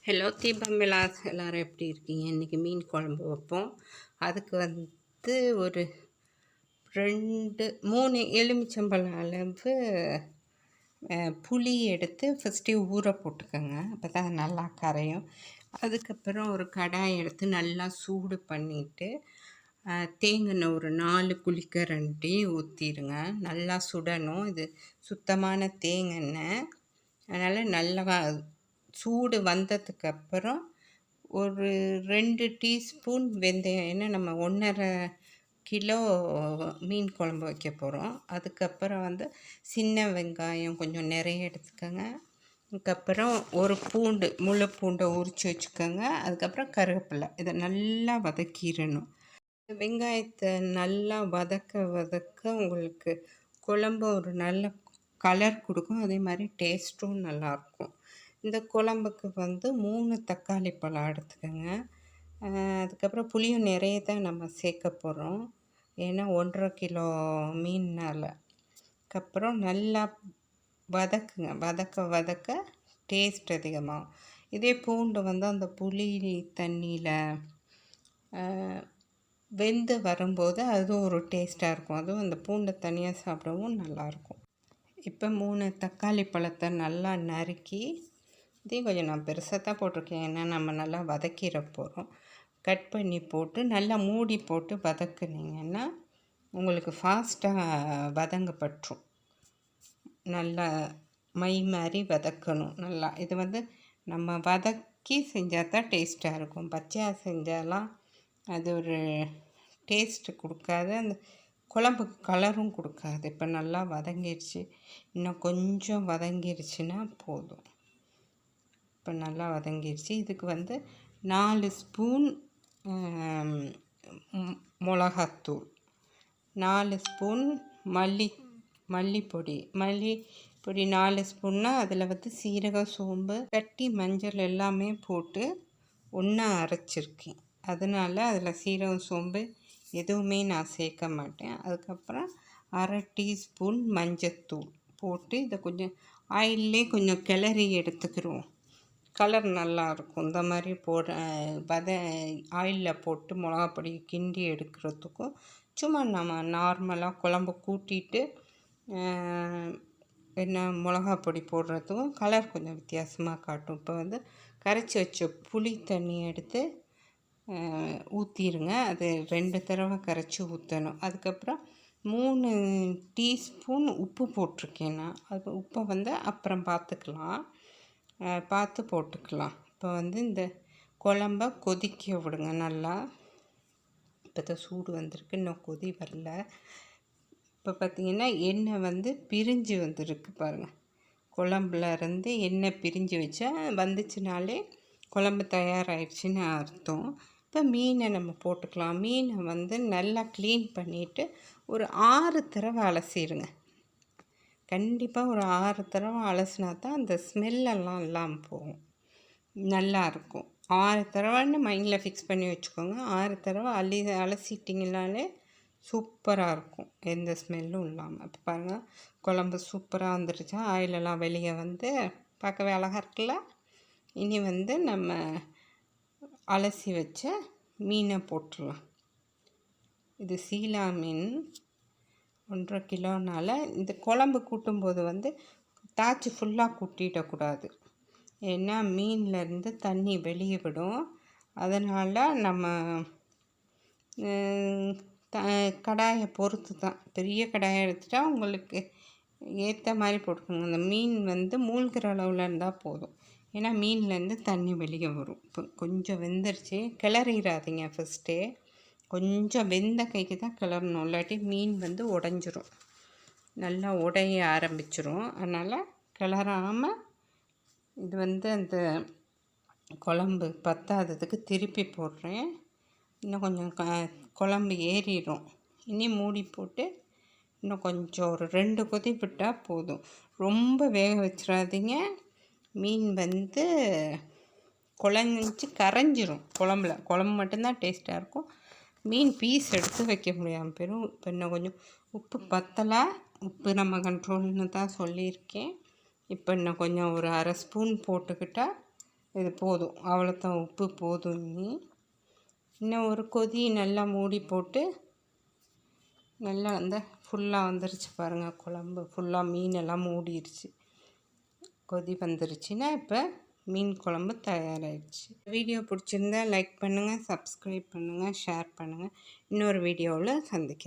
Hello தீபமிலாஸ் எல்லோரும் எப்படி இருக்கீங்க? இன்றைக்கி மீன் குழம்பு வைப்போம். அதுக்கு ஒரு 3 எலுமிச்சம்பழம் அளவு புளி எடுத்து ஃபஸ்ட்டு ஊற போட்டுக்கோங்க. அப்போ தான் நல்லா கரையும். அதுக்கப்புறம் ஒரு கடாய் எடுத்து நல்லா சூடு பண்ணிவிட்டு தேங்காய் ஒரு 4 குழிக்கரண்டி ஊற்றிடுங்க. நல்லா சுடணும். இது சுத்தமான தேங்காய். அதனால் நல்லா சூடு வந்ததுக்கப்புறம் ஒரு 2 டீஸ்பூன் வெந்தயம். ஏன்னா நம்ம 1½ கிலோ மீன் குழம்பு வைக்க போகிறோம். அதுக்கப்புறம் சின்ன வெங்காயம் கொஞ்சம் நிறைய எடுத்துக்கோங்க. அதுக்கப்புறம் ஒரு முழு பூண்டை உரித்து வச்சுக்கோங்க. அதுக்கப்புறம் கருவேப்பிலை. இதை நல்லா வதக்கிடணும். வெங்காயத்தை நல்லா வதக்க உங்களுக்கு குழம்பு ஒரு நல்ல கலர் கொடுக்கும். அதே மாதிரி டேஸ்ட்டும் நல்லாயிருக்கும். இந்த குழம்புக்கு 3 தக்காளி பழம் எடுத்துக்கோங்க. அதுக்கப்புறம் புளியும் நிறைய தான் நம்ம சேர்க்க போகிறோம். ஏன்னா 1½ கிலோ மீன்னால். அதுக்கப்புறம் நல்லா வதக்குங்க. வதக்க டேஸ்ட் அதிகமாகும். இதே பூண்டு அந்த புளி தண்ணியில் வெந்து வரும்போது அதுவும் ஒரு டேஸ்ட்டாக இருக்கும். அதுவும் அந்த பூண்டை தனியாக சாப்பிடவும் நல்லாயிருக்கும். இப்போ 3 தக்காளி பழத்தை நல்லா நறுக்கி, இதையும் கொஞ்சம் நான் பெருசாக தான் போட்டிருக்கேன். ஏன்னா நம்ம நல்லா வதக்கிட போகிறோம். கட் பண்ணி போட்டு நல்லா மூடி போட்டு வதக்குனிங்கன்னா உங்களுக்கு ஃபாஸ்ட்டாக வதங்கப்பட்டுரும். நல்லா மை மாதிரி வதக்கணும். நல்லா இது நம்ம வதக்கி செஞ்சால் தான் டேஸ்ட்டாக இருக்கும். பச்சையாக செஞ்சாலாம் அது ஒரு டேஸ்ட்டு கொடுக்காது. அந்த குழம்புக்கு கலரும் கொடுக்காது. இப்போ நல்லா வதங்கிடுச்சு. இன்னும் கொஞ்சம் வதங்கிடுச்சுன்னா போதும். இப்போ நல்லா வதங்கிடுச்சு. இதுக்கு 4 ஸ்பூன் மிளகாத்தூள், 4 ஸ்பூன் மல்லிப்பொடி 4 ஸ்பூன்னா அதில் சீரகம், சோம்பு, கட்டி மஞ்சள் எல்லாமே போட்டு ஒன்றா அரைச்சிருக்கேன். அதனால் அதில் சீரகம், சோம்பு எதுவுமே நான் சேர்க்க மாட்டேன். அதுக்கப்புறம் 1/2 டீஸ்பூன் மஞ்சத்தூள் போட்டு இதை கொஞ்சம் ஆயிலே கொஞ்சம் கிளறி எடுத்துக்கிடுவோம். கலர் நல்லாயிருக்கும். இந்த மாதிரி ஆயிலில் போட்டு மிளகாப்பொடி கிண்டி எடுக்கிறதுக்கும் சும்மா நம்ம நார்மலாக குழம்பு கூட்டிட்டு மிளகாப்பொடி போடுறதுக்கும் கலர் கொஞ்சம் வித்தியாசமாக காட்டும். இப்போ கரைச்சி வச்ச புளி தண்ணி எடுத்து ஊற்றிடுங்க. அது 2 தடவை கரைச்சி ஊற்றணும். அதுக்கப்புறம் 3 டீஸ்பூன் உப்பு போட்டிருக்கேன் நான். அது உப்பை அப்புறம் பார்த்து போட்டுக்கலாம். இப்போ இந்த குழம்ப கொதிக்க விடுங்க நல்லா. இப்போ தான் சூடு வந்திருக்கு, இன்னும் கொதி வரல. இப்போ பார்த்திங்கன்னா எண்ணெய் பிரிஞ்சு வந்திருக்கு பாருங்கள். குழம்புல இருந்து எண்ணெய் பிரிஞ்சு வந்துச்சுனாலே குழம்பு தயாராகிடுச்சின்னு அர்த்தம். இப்போ மீனை நம்ம போட்டுக்கலாம். மீனை நல்லா க்ளீன் பண்ணிவிட்டு ஒரு 6 தடவை அலசிடுங்க. கண்டிப்பாக ஒரு 6 தடவை அலசினா தான் அந்த ஸ்மெல்லெல்லாம் இல்லாமல் போகும். நல்லாயிருக்கும். 6 தடவைன்னு மைண்டில் ஃபிக்ஸ் பண்ணி வச்சுக்கோங்க. 6 தடவை அலசிட்டிங்கனாலே சூப்பராக இருக்கும். எந்த ஸ்மெல்லும் இல்லாமல். இப்போ பாருங்கள், குழம்பு சூப்பராக வந்துடுச்சா. ஆயிலெல்லாம் வெளியே பார்க்கவே அழகாக இருக்குல்ல. இனி நம்ம அலசி வச்ச மீனை போட்டுடலாம். இது சீலா மீன் 1½ கிலோனால் இந்த குழம்பு கூட்டும்போது தாச்சி ஃபுல்லாக கூட்டிடக்கூடாது. ஏன்னா மீன்லேருந்து தண்ணி வெளியே விடும். அதனால் நம்ம கடாயை பொறுத்து தான். பெரிய கடாயை எடுத்துட்டா உங்களுக்கு ஏற்ற மாதிரி போட்டுக்கோங்க. அந்த மீன் மூழ்கிற அளவில் இருந்தால் போதும். ஏன்னா மீன்லேருந்து தண்ணி வெளியே வரும். இப்போ கொஞ்சம் வெந்துருச்சு. கிளறிடாதீங்க ஃபஸ்ட்டே. கொஞ்சம் வெந்த கைக்கு தான் கிளறணும். இல்லாட்டி மீன் உடைஞ்சிரும். நல்லா உடைய ஆரம்பிச்சிரும். அதனால் கிளறாமல் இது அந்த குழம்பு பத்தாததுக்கு திருப்பி போடுறேன். இன்னும் கொஞ்சம் குழம்பு ஏறிடும். இனி மூடி போட்டு இன்னும் கொஞ்சம் ஒரு 2 கொதி விட்டால் போதும். ரொம்ப வேக வச்சிடாதீங்க. மீன் குழஞ்சி கரைஞ்சிரும். குழம்பு மட்டும்தான் டேஸ்ட்டாக இருக்கும். மீன் பீஸ் எடுத்து வைக்க முடியாமல் போயிடும். இப்போ இன்னும் கொஞ்சம் உப்பு பத்தலை. உப்பு நம்ம கண்ட்ரோல்னு தான் சொல்லியிருக்கேன். இப்போ இன்னும் கொஞ்சம் ஒரு 1/2 ஸ்பூன் போட்டுக்கிட்டால் இது போதும், அவ்வளோதான், உப்பு போதும். இன்னும் ஒரு கொதி நல்லா மூடி போட்டு நல்லா ஃபுல்லாக வந்துருச்சு பாருங்கள், குழம்பு ஃபுல்லாக மீனெல்லாம் மூடிடுச்சு. கொதி வந்துருச்சுன்னா இப்போ மீன் குழம்பு தயாராகிடுச்சு. வீடியோ பிடிச்சிருந்தா லைக் பண்ணுங்கள், சப்ஸ்கிரைப் பண்ணுங்கள், ஷேர் பண்ணுங்கள். இன்னொரு வீடியோவில் சந்திக்கிறேன்.